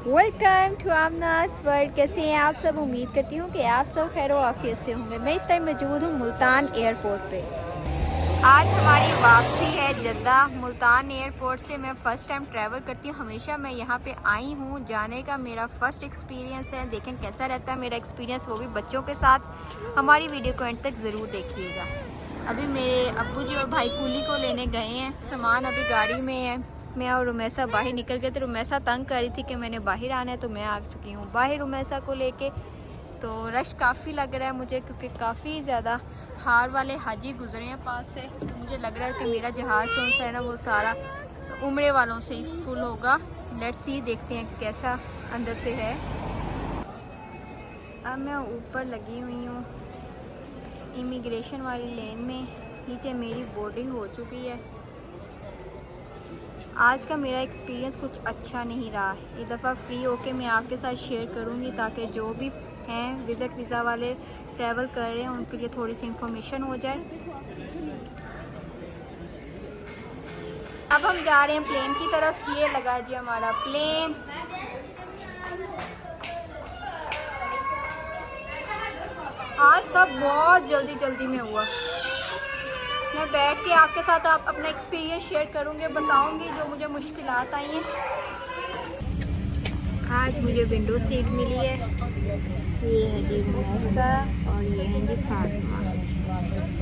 Welcome to आमनाज़ world. कैसे हैं आप सब? उम्मीद करती हूँ कि आप सब खैर आफियत से होंगे। मैं इस टाइम मौजूद हूँ मुल्तान एयरपोर्ट पे। आज हमारी वापसी है जद्दा। मुल्तान एयरपोर्ट से मैं फ़र्स्ट टाइम ट्रैवल करती हूँ। हमेशा मैं यहाँ पे आई हूँ, जाने का मेरा फ़र्स्ट एक्सपीरियंस है। देखें कैसा रहता है मेरा एक्सपीरियंस, वो भी बच्चों के साथ। हमारी वीडियो को एंड तक ज़रूर देखिएगा। अभी मेरे अब्बू जी और भाई कूली को लेने गए हैं, सामान अभी गाड़ी में है। मैं और रुमैसा बाहर निकल गए, तो रुमैसा तंग कर रही थी कि मैंने बाहर आना है, तो मैं आ चुकी हूँ बाहर रुमैसा को लेके। तो रश काफ़ी लग रहा है मुझे, क्योंकि काफ़ी ज़्यादा हार वाले हाजी गुजरे हैं पास से। तो मुझे लग रहा है कि मेरा जहाज़ जो है ना वो सारा उम्रे वालों से ही फुल होगा। लेट्स सी, देखते हैं कि कैसा अंदर से है। अब मैं ऊपर लगी हुई हूँ इमिग्रेशन वाली लेन में। नीचे मेरी बोर्डिंग हो चुकी है। आज का मेरा एक्सपीरियंस कुछ अच्छा नहीं रहा। एक दफ़ा फ्री होके मैं आपके साथ शेयर करूंगी, ताकि जो भी हैं विज़िट वीज़ा वाले ट्रैवल कर रहे हैं उनके लिए थोड़ी सी इंफॉर्मेशन हो जाए। अब हम जा रहे हैं प्लेन की तरफ। ये लगा जी हमारा प्लेन। आज सब बहुत जल्दी जल्दी में हुआ। मैं बैठ के आपके साथ अपना एक्सपीरियंस शेयर करूंगी, बताऊंगी जो मुझे मुश्किलात आई हैं। आज मुझे विंडो सीट मिली है। ये है जी मैसा और ये है जी फातिमा।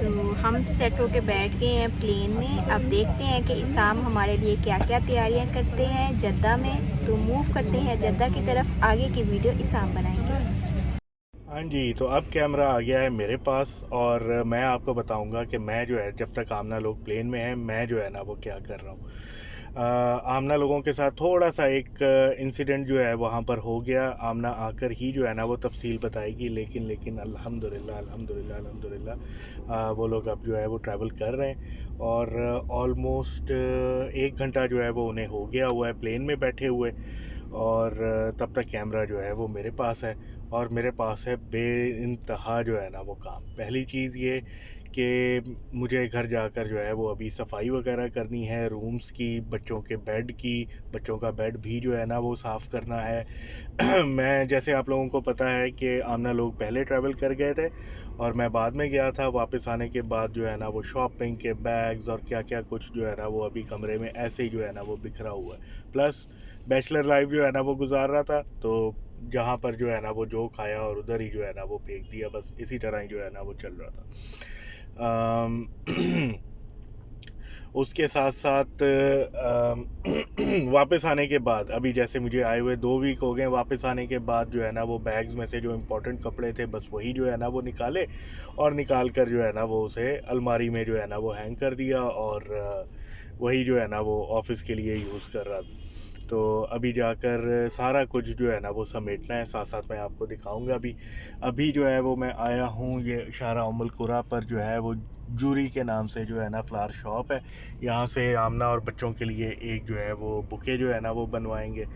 तो हम सेट होके बैठ गए हैं प्लेन में। अब देखते हैं कि इसाम हमारे लिए क्या क्या तैयारियां करते हैं जद्दा में। तो मूव करते हैं जद्दा की तरफ। आगे की वीडियो इसाम बनाएंगे। हाँ जी, तो अब कैमरा आ गया है मेरे पास और मैं आपको बताऊंगा कि मैं जो है, जब तक आमना लोग प्लेन में हैं, मैं जो है ना वो क्या कर रहा हूँ। आमना लोगों के साथ थोड़ा सा एक इंसिडेंट जो है वहाँ पर हो गया। आमना आकर ही जो है ना वो तफसील बताएगी, लेकिन लेकिन अल्हम्दुलिल्लाह अल्हम्दुलिल्लाह अल्हम्दुलिल्लाह वो लोग अब जो है वो ट्रैवल कर रहे हैं और ऑलमोस्ट 1 घंटा जो है वो उन्हें हो गया हुआ है प्लेन में बैठे हुए। और तब तक कैमरा जो है वो मेरे पास है और मेरे पास है बेइंतहा जो है ना वो काम। पहली चीज़ ये कि मुझे घर जाकर जो है वो अभी सफाई वगैरह करनी है, रूम्स की, बच्चों के बेड की। बच्चों का बेड भी जो है ना वो साफ़ करना है। मैं, जैसे आप लोगों को पता है कि आमना लोग पहले ट्रैवल कर गए थे और मैं बाद में गया था। वापस आने के बाद जो है ना वो शॉपिंग के बैग्स और क्या क्या कुछ जो है ना वो अभी कमरे में ऐसे ही जो है ना वो बिखरा हुआ है। प्लस बैचलर लाइफ जो है ना वो गुजार रहा था, तो जहाँ पर जो है ना वो जो खाया और उधर ही जो है ना वो फेंक दिया। बस इसी तरह ही जो है ना वो चल रहा था। उसके साथ साथ वापस आने के बाद, अभी जैसे मुझे आए हुए 2 वीक हो गए, वापस आने के बाद जो है ना वो बैग्स में से जो इम्पोर्टेंट कपड़े थे बस वही जो है ना वो निकाले और निकाल कर जो है ना वो उसे अलमारी में जो है ना वो हैंग कर दिया और वही जो है ना वो ऑफिस के लिए यूज़ कर रहा था। तो अभी जाकर सारा कुछ जो है ना वो समेटना है। साथ साथ मैं आपको दिखाऊंगा। अभी अभी जो है वो मैं आया हूँ ये इशारा उम्मुल कुरा पर, जो है वो जूरी के नाम से जो है ना फ्लावर शॉप है। यहाँ से आमना और बच्चों के लिए एक जो है वो बुके जो है ना वो बनवाएंगे।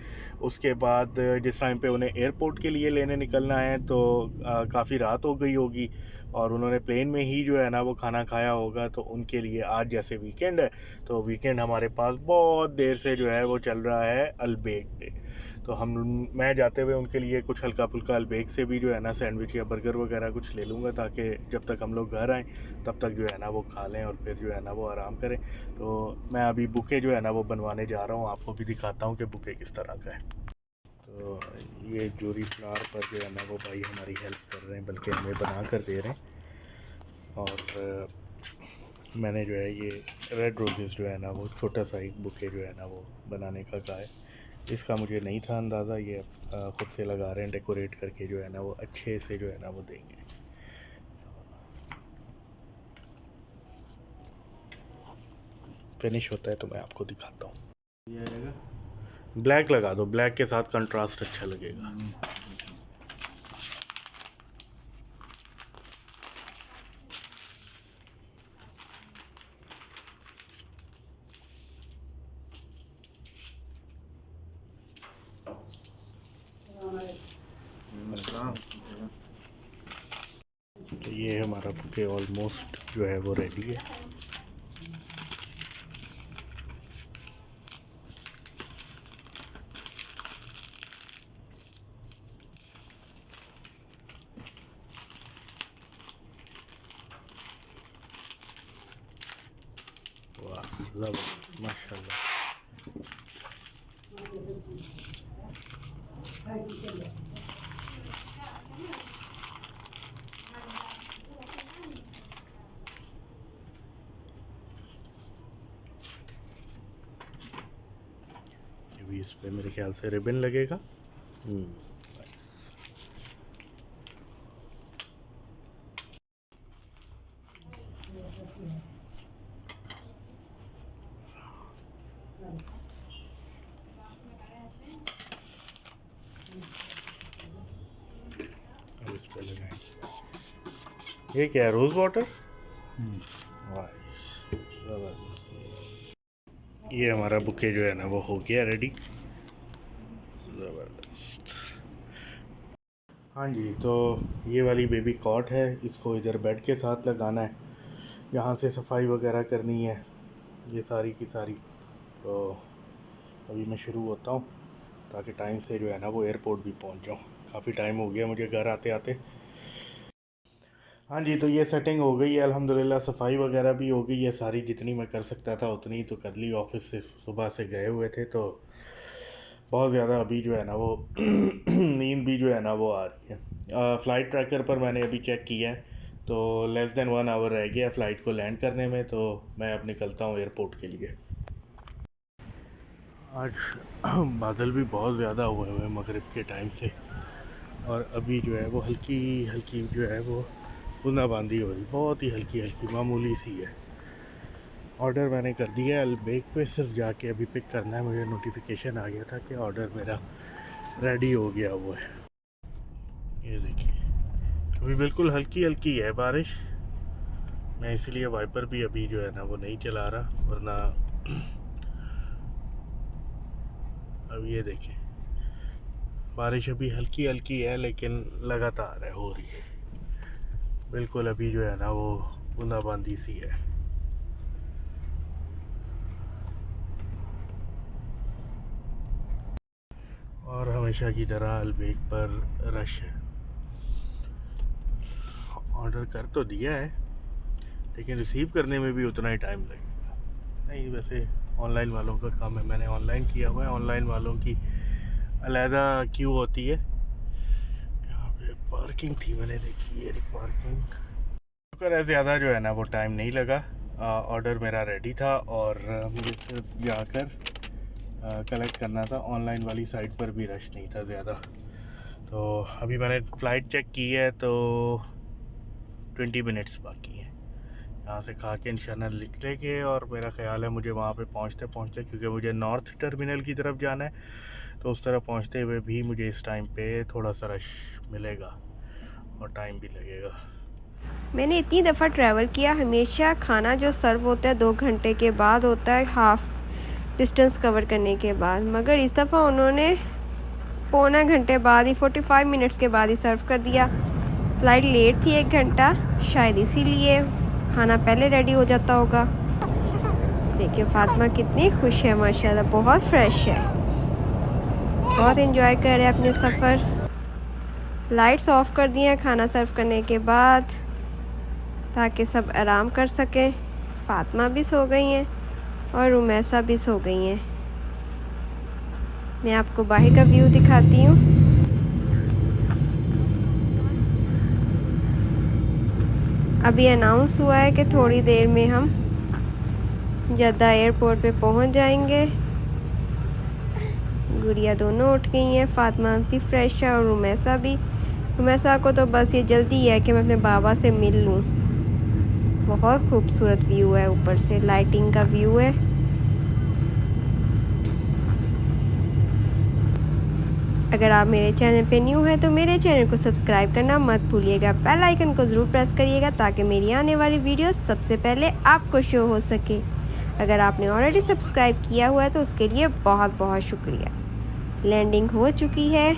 उसके बाद जिस टाइम पे उन्हें एयरपोर्ट के लिए लेने निकलना है तो काफ़ी रात हो गई होगी और उन्होंने प्लेन में ही जो है ना वो खाना खाया होगा। तो उनके लिए आज जैसे वीकेंड है, तो वीकेंड हमारे पास बहुत देर से जो है वो चल रहा है अलबेक डे। तो मैं जाते हुए उनके लिए कुछ हल्का फुल्का अलबेक से भी जो है ना सैंडविच या बर्गर वगैरह कुछ ले लूँगा, ताकि जब तक हम लोग घर आएँ तब तक जो है ना वो खा लें और फिर जो है ना वो आराम करें। तो मैं अभी बुके जो है ना वो बनवाने जा रहा हूँ। आपको भी दिखाता हूँ कि बुके किस तरह का है। तो ये जूरी फ्लावर पर जो है ना वो भाई हमारी हेल्प कर रहे हैं, बल्कि हमें बना कर दे रहे हैं। और मैंने जो है ये रेड रोजेस जो है ना वो छोटा सा एक बुके जो है ना वो बनाने का कहा है। इसका मुझे नहीं था अंदाज़ा, ये ख़ुद से लगा रहे हैं डेकोरेट करके जो है ना वो अच्छे से जो है ना वो देंगे। फिनिश होता है तो मैं आपको दिखाता हूँ। ये आएगा, ब्लैक लगा दो, ब्लैक के साथ कंट्रास्ट अच्छा लगेगा। तो ये हमारा बुके ऑलमोस्ट जो है वो रेडी है। ज़बरदस्त माशाल्लाह। ये भी इस पे मेरे ख्याल से रिबन लगेगा। अब इस पे लगाएंगे। ये क्या है, रोज वाटर? ये हमारा बुके जो है ना वो हो गया रेडी। ज़बरदस्त। हाँ जी, तो ये वाली बेबी कॉट है, इसको इधर बेड के साथ लगाना है, यहाँ से सफाई वगैरह करनी है, ये सारी की सारी। तो अभी मैं शुरू होता हूँ ताकि टाइम से जो है ना वो एयरपोर्ट भी पहुँच जाऊँ। काफ़ी टाइम हो गया मुझे घर आते आते। हाँ जी, तो ये सेटिंग हो गई है अल्हम्दुलिल्लाह, सफाई वगैरह भी हो गई है सारी, जितनी मैं कर सकता था उतनी तो कर ली। ऑफिस से सुबह से गए हुए थे तो बहुत ज़्यादा अभी जो है ना वो नींद भी जो है ना वो आ रही है। फ़्लाइट ट्रैकर पर मैंने अभी चेक किया है तो लेस देन 1 आवर रह गया फ़्लाइट को लैंड करने में, तो मैं अब निकलता हूँ एयरपोर्ट के लिए। आज बादल भी बहुत ज़्यादा हुए हुए हैं मगरिब के टाइम से, और अभी जो है वो हल्की हल्की जो है वो बूंदाबांदी हो रही, बहुत ही हल्की हल्की मामूली सी है। ऑर्डर मैंने कर दिया है अलबेक पे, सिर्फ जाके अभी पिक करना है। मुझे नोटिफिकेशन आ गया था कि ऑर्डर मेरा रेडी हो गया हुआ है। ये देखिए अभी बिल्कुल हल्की हल्की है बारिश, मैं इसलिए वाइपर भी अभी जो है ना वो नहीं चला रहा, वरना अब ये देखें बारिश अभी हल्की हल्की है लेकिन लगातार है, हो रही है बिल्कुल। अभी जो है ना वो बूंदाबांदी सी है। और हमेशा की तरह अलबेक पर रश है। ऑर्डर कर तो दिया है लेकिन रिसीव करने में भी उतना ही टाइम लगेगा। नहीं, वैसे ऑनलाइन वालों का काम है, मैंने ऑनलाइन किया हुआ है। ऑनलाइन वालों की अलहदा क्यू होती है। यहाँ पे पार्किंग थी, मैंने देखी है पार्किंग। शुक्र है ज़्यादा जो है ना वो टाइम नहीं लगा। ऑर्डर मेरा रेडी था और मुझे सिर्फ जाकर कलेक्ट करना था। ऑनलाइन वाली साइट पर भी रश नहीं था ज़्यादा। तो अभी मैंने फ़्लाइट चेक की है तो 20 मिनट्स बाकी हैं। यहाँ से खा के इंशाल्लाह निकलेंगे और मेरा ख्याल है मुझे वहाँ पे पहुँचते पहुँचते, क्योंकि मुझे नॉर्थ टर्मिनल की तरफ जाना है, तो उस तरफ पहुँचते हुए भी मुझे इस टाइम पे थोड़ा सा रश मिलेगा और टाइम भी लगेगा। मैंने इतनी दफ़ा ट्रैवल किया, हमेशा खाना जो सर्व होता है 2 घंटे के बाद होता है, हाफ डिस्टेंस कवर करने के बाद, मगर इस दफ़ा उन्होंने पौना घंटे बाद ही 45 मिनट्स के बाद ही सर्व कर दिया। फ़्लाइट लेट थी 1 घंटा, शायद इसीलिए खाना पहले रेडी हो जाता होगा। देखिए फातिमा कितनी खुश है माशाल्लाह, बहुत फ्रेश है, बहुत एंजॉय कर रहे हैं अपने सफ़र। लाइट्स ऑफ कर दिए हैं खाना सर्व करने के बाद ताकि सब आराम कर सकें। फातिमा भी सो गई हैं और रुमैसा भी सो गई हैं। मैं आपको बाहर का व्यू दिखाती हूँ। अभी अनाउंस हुआ है कि थोड़ी देर में हम जद्दा एयरपोर्ट पे पहुँच जाएंगे। गुड़िया दोनों उठ गई हैं, फातिमा भी फ्रेश है और रुमैसा भी। रुमैसा को तो बस ये जल्दी है कि मैं अपने बाबा से मिल लूँ। बहुत खूबसूरत व्यू है, ऊपर से लाइटिंग का व्यू है। अगर आप मेरे चैनल पे न्यू हैं तो मेरे चैनल को सब्सक्राइब करना मत भूलिएगा। बेल आइकन को ज़रूर प्रेस करिएगा ताकि मेरी आने वाली वीडियो सबसे पहले आपको शो हो सके। अगर आपने ऑलरेडी सब्सक्राइब किया हुआ है तो उसके लिए बहुत बहुत शुक्रिया। लैंडिंग हो चुकी है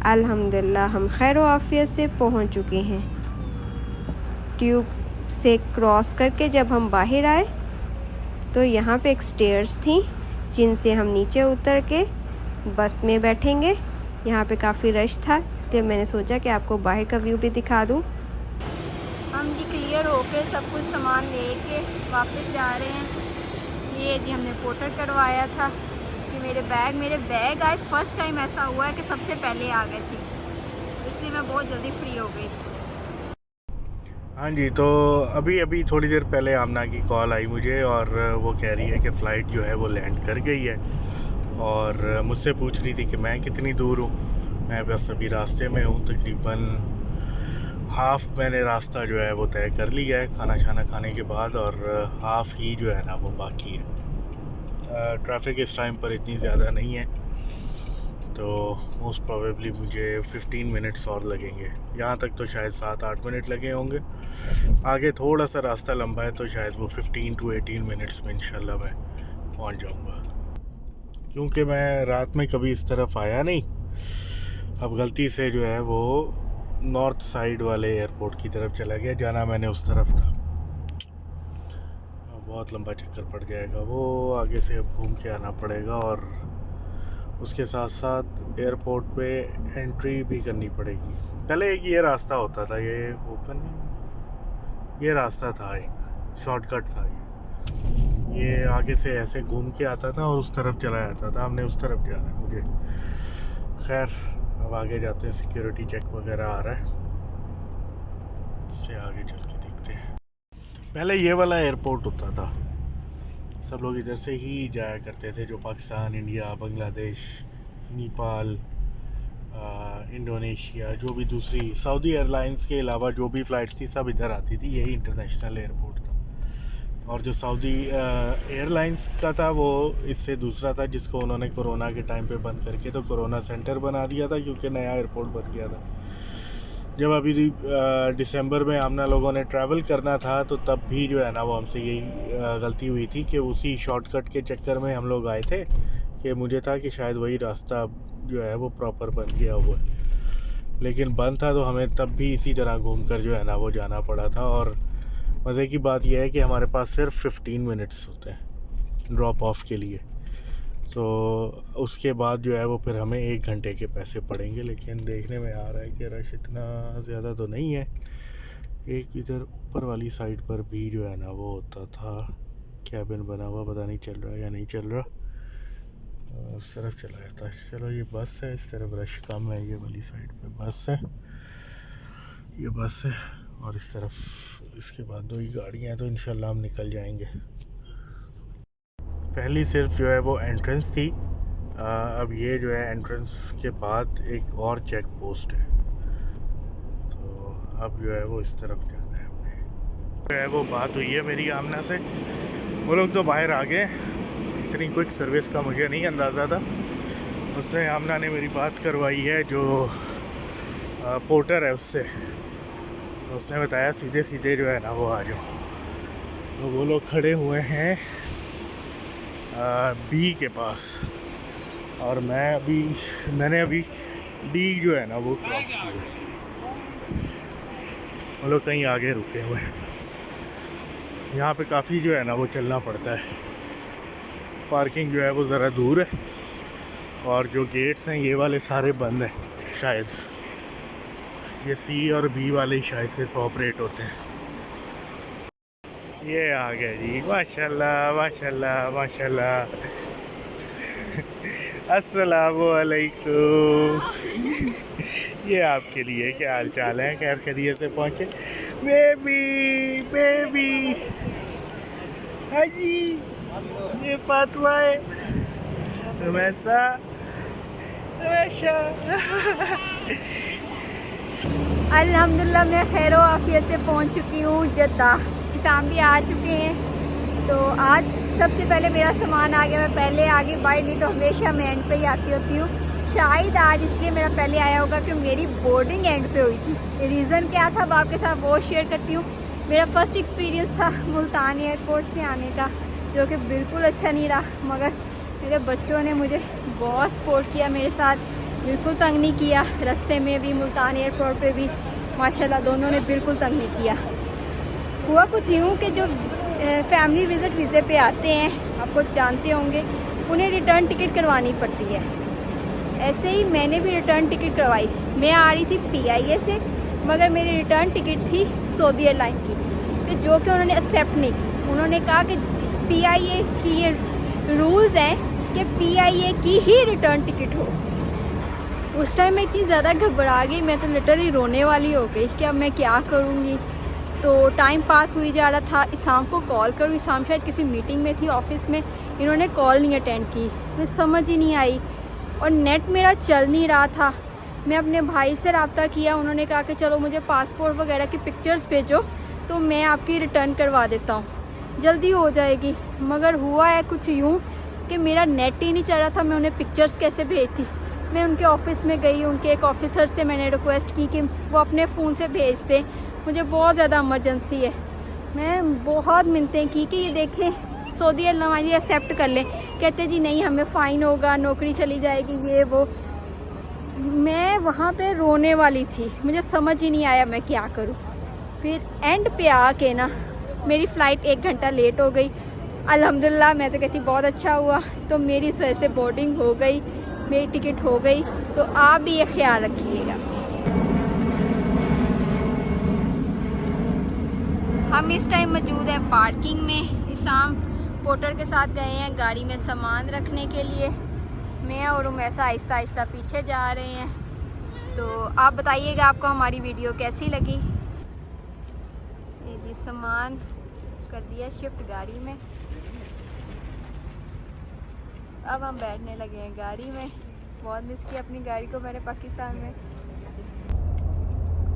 अल्हम्दुलिल्लाह, हम खैर आफियत से पहुंच चुके हैं। ट्यूब से क्रॉस करके जब हम बाहर आए तो यहाँ पे एक स्टेयर्स थी जिनसे हम नीचे उतर के बस में बैठेंगे। यहाँ पे काफ़ी रश था इसलिए मैंने सोचा कि आपको बाहर का व्यू भी दिखा दूँ। हम जी क्लियर होके सब कुछ सामान लेके वापस जा रहे हैं। ये जी हमने पोर्टर करवाया था कि मेरे बैग आए। फर्स्ट टाइम ऐसा हुआ है कि सबसे पहले आ गए थे, इसलिए मैं बहुत जल्दी फ्री हो गई। हाँ जी, तो अभी थोड़ी देर पहले आमना की कॉल आई मुझे और वो कह रही है कि फ़्लाइट जो है वो लैंड कर गई है और मुझसे पूछ रही थी कि मैं कितनी दूर हूँ। मैं बस अभी रास्ते में हूँ, तकरीबन हाफ़ मैंने रास्ता जो है वो तय कर लिया है खाना शाना खाने के बाद, और हाफ़ ही जो है ना वो बाकी है। ट्रैफिक इस टाइम पर इतनी ज़्यादा नहीं है, तो मोस्ट प्रोबेबली मुझे 15 मिनट्स और लगेंगे। यहाँ तक तो शायद 7-8 मिनट लगे होंगे, आगे थोड़ा सा रास्ता लंबा है तो शायद वो 15 to 18 मिनट्स में इंशाल्लाह मैं पहुँच जाऊँगा। क्योंकि मैं रात में कभी इस तरफ आया नहीं, अब गलती से जो है वो नॉर्थ साइड वाले एयरपोर्ट की तरफ चला गया, जाना मैंने उस तरफ था। बहुत लंबा चक्कर पड़ जाएगा, वो आगे से अब घूम के आना पड़ेगा और उसके साथ साथ एयरपोर्ट पे एंट्री भी करनी पड़ेगी। पहले एक ये रास्ता होता था, ये ओपन, ये रास्ता था, एक शॉर्टकट था, ये आगे से ऐसे घूम के आता था और उस तरफ चला जाता था। हमने उस तरफ जाना है मुझे। खैर अब आगे जाते हैं, सिक्योरिटी चेक वगैरह आ रहा है, उससे आगे चल के देखते हैं। पहले ये वाला एयरपोर्ट होता था, सब लोग इधर से ही जाया करते थे, जो पाकिस्तान, इंडिया, बांग्लादेश, नेपाल, इंडोनेशिया, जो भी दूसरी सऊदी एयरलाइंस के अलावा जो भी फ़्लाइट्स थी सब इधर आती थी। यही इंटरनेशनल एयरपोर्ट था। और जो सऊदी एयरलाइंस का था वो इससे दूसरा था, जिसको उन्होंने कोरोना के टाइम पे बंद करके तो कोरोना सेंटर बना दिया था, क्योंकि नया एयरपोर्ट बन गया था। जब अभी दिसंबर में आमना लोगों ने ट्रैवल करना था तो तब भी जो है ना वो हमसे यही गलती हुई थी कि उसी शॉर्टकट के चक्कर में हम लोग आए थे, कि मुझे था कि शायद वही रास्ता जो है वो प्रॉपर बन गया हुआ है, लेकिन बंद था, तो हमें तब भी इसी तरह घूम कर जो है ना वो जाना पड़ा था। और मज़े की बात यह है कि हमारे पास सिर्फ 15 मिनट्स होते हैं ड्रॉप ऑफ के लिए, तो उसके बाद जो है वो फिर हमें 1 घंटे के पैसे पड़ेंगे। लेकिन देखने में आ रहा है कि रश इतना ज़्यादा तो नहीं है। एक इधर ऊपर वाली साइड पर भी जो है ना वो होता था, कैबिन बना हुआ, पता नहीं चल रहा या नहीं चल रहा, उस तरफ चला जाता है। चलो ये बस है, इस तरफ रश कम है, ये वाली साइड पे बस है, ये बस है, और इस तरफ इसके बाद 2 ही गाड़ियाँ हैं, तो इंशाल्लाह हम निकल जाएंगे। पहली सिर्फ जो है वो एंट्रेंस थी, अब ये जो है एंट्रेंस के बाद एक और चेक पोस्ट है, तो अब जो है वो इस तरफ जाना है हमने। जो है वो बात हुई है मेरी आमना से, वो लोग तो बाहर आ गए, इतनी क्विक सर्विस का मुझे नहीं अंदाज़ा था। उसने आमना ने मेरी बात करवाई है जो पोर्टर है उससे, तो उसने बताया सीधे सीधे जो है ना वो आ जाओ। तो वो लोग खड़े हुए हैं बी के पास, और मैंने अभी डी जो है ना वो क्रॉस किया। वो लोग कहीं आगे रुके हुए हैं। यहाँ पे काफ़ी जो है ना वो चलना पड़ता है, पार्किंग जो है वो ज़रा दूर है, और जो गेट्स हैं ये वाले सारे बंद हैं शायद, ये सी और बी वाले ही शायद सिर्फ ऑपरेट होते हैं। ये आ गया जी, माशाल्लाह माशाल्लाह माशाल्लाह। अस्सलामु अलैकुम। ये आपके लिए, क्या हाल चाल है? खैर खैरियत से पहुँचे? बेबी बेबी, हाँ जी, ये फातिमा है, वैसा अल्हम्दुलिल्लाह मैं खैर आफियत से पहुंच चुकी हूँ जद्दा। इसाम भी आ चुके हैं, तो आज सबसे पहले मेरा सामान आ गया। मैं पहले आ गई बाइट, नहीं तो हमेशा मैं एंड पे ही आती होती हूँ। शायद आज इसलिए मेरा पहले आया होगा कि मेरी बोर्डिंग एंड पे हुई थी। रीज़न क्या था वो आपके साथ वो शेयर करती हूँ। मेरा फर्स्ट एक्सपीरियंस था मुल्तान एयरपोर्ट से आने का, जो कि बिल्कुल अच्छा नहीं रहा, मगर मेरे बच्चों ने मुझे बहुत सपोर्ट किया, मेरे साथ बिल्कुल तंग नहीं किया। रास्ते में भी मुल्तान एयरपोर्ट पे भी माशाल्लाह दोनों ने बिल्कुल तंग नहीं किया। हुआ कुछ यूँ कि जो फैमिली विज़िट वीज़े पे आते हैं, आपको जानते होंगे, उन्हें रिटर्न टिकट करवानी पड़ती है। ऐसे ही मैंने भी रिटर्न टिकट करवाई। मैं आ रही थी PIA से, मगर मेरी रिटर्न टिकट थी सऊदी एयरलाइन की, जो कि उन्होंने एक्सेप्ट नहीं की। उन्होंने कहा कि PIA की ये रूल्स हैं कि PIA की ही रिटर्न टिकट हो। उस टाइम मैं इतनी ज़्यादा घबरा गई, मैं तो लिटरली रोने वाली हो गई कि अब मैं क्या करूँगी। तो टाइम पास हुई जा रहा था, इसाम को कॉल करूँ, इसाम शायद किसी मीटिंग में थी ऑफिस में, इन्होंने कॉल नहीं अटेंड की, मुझे समझ ही नहीं आई और नेट मेरा चल नहीं रहा था। मैं अपने भाई से रब्ता किया, उन्होंने कहा कि चलो मुझे पासपोर्ट वगैरह की पिक्चर्स भेजो तो मैं आपकी रिटर्न करवा देता हूँ, जल्दी हो जाएगी। मगर हुआ है कुछ यूँ कि मेरा नेट ही नहीं चल रहा था, मैं उन्हें पिक्चर्स कैसे भेजती। मैं उनके ऑफ़िस में गई, उनके एक ऑफ़िसर से मैंने रिक्वेस्ट की कि वो अपने फ़ोन से भेज दें, मुझे बहुत ज़्यादा इमरजेंसी है। मैं बहुत मिन्नतें की कि ये देखें सऊदी हमारी एक्सेप्ट कर लें, कहते जी नहीं हमें फ़ाइन होगा, नौकरी चली जाएगी, ये वो। मैं वहाँ पे रोने वाली थी, मुझे समझ ही नहीं आया मैं क्या करूँ। फिर एंड पे आके ना मेरी फ़्लाइट 1 घंटा लेट हो गई। अल्हम्दुलिल्लाह मैं तो कहती बहुत अच्छा हुआ, तो मेरी इस वजह से बोर्डिंग हो गई, मेरी टिकट हो गई। तो आप भी ये ख्याल रखिएगा। हम इस टाइम मौजूद हैं पार्किंग में। इसाम पोर्टर के साथ गए हैं गाड़ी में सामान रखने के लिए। मैं और उमैसा आहिस्ता आहिस्ता पीछे जा रहे हैं। तो आप बताइएगा आपको हमारी वीडियो कैसी लगी। ये जी सामान कर दिया शिफ्ट गाड़ी में, अब हम बैठने लगे हैं गाड़ी में। बहुत मिस किया अपनी गाड़ी को मैंने पाकिस्तान में।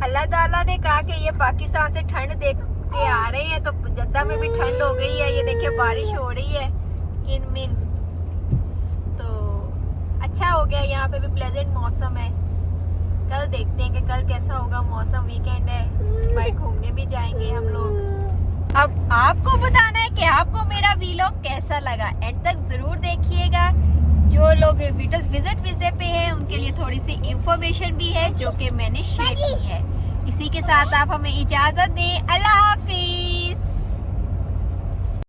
अल्लाह ताला ने कहा कि ये पाकिस्तान से ठंड देख के आ रहे हैं, तो जद्दा में भी ठंड हो गई है। ये देखिए बारिश हो रही है किन-मिन, तो अच्छा हो गया। यहाँ पे भी प्लेजेंट मौसम है। कल देखते हैं कि कल कैसा होगा मौसम। वीकेंड है, बाइक घूमने भी जाएंगे हम लोग। अब आपको बताना है कि आपको मेरा वीलॉग कैसा लगा, एंड तक जरूर देखिएगा। जो लोग विजिट वीज़े पे हैं उनके लिए थोड़ी सी इंफॉर्मेशन भी है जो कि मैंने शेयर की है। इसी के साथ आप हमें इजाज़त दें। अल्लाह हाफिज़।